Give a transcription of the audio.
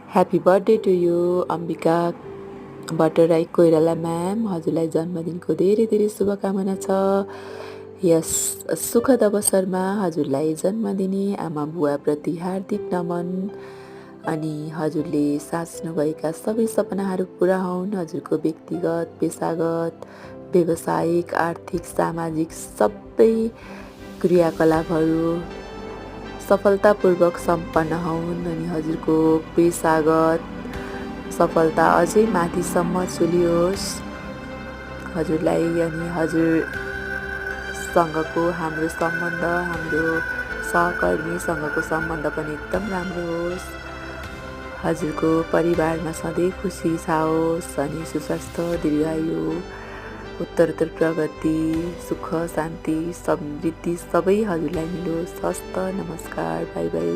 Happy birthday to you Ambika Bhattarai Koirala ma'am. हजुरलाई जन्मदिनको धेरै धेरै शुभकामना छ। यस सुखद अवसरमा हजुरलाई जन्मदिने आमा बुवाप्रति हार्दिक नमन। अनि हजुरले साच्नुभएका सबै सपनाहरू पुरा हुन्। हजुरको व्यक्तिगत, पेसागत, व्यावसायिक, आर्थिक, सामाजिक सबै क्रियाकलापहरू सफलतापूर्वक सम्पन्न हुन्। अनि हजुरको पेसागत सफलता अझै माथिसम्म चुलियोस्। हजुरलाई अनि हजुरसँगको हाम्रो सम्बन्ध, हाम्रो सहकर्मीसँगको सम्बन्ध पनि एकदम राम्रो होस्। हजुरको परिवारमा सधैँ खुसी छाओस् अनि सुस्वास्थ्य, दीर्घायु, उत्तरोत्तर प्रगति, सुख, शान्ति, समृद्धि सबै हजुरलाई मिलोस्। हस्त, नमस्कार, बाई बाई।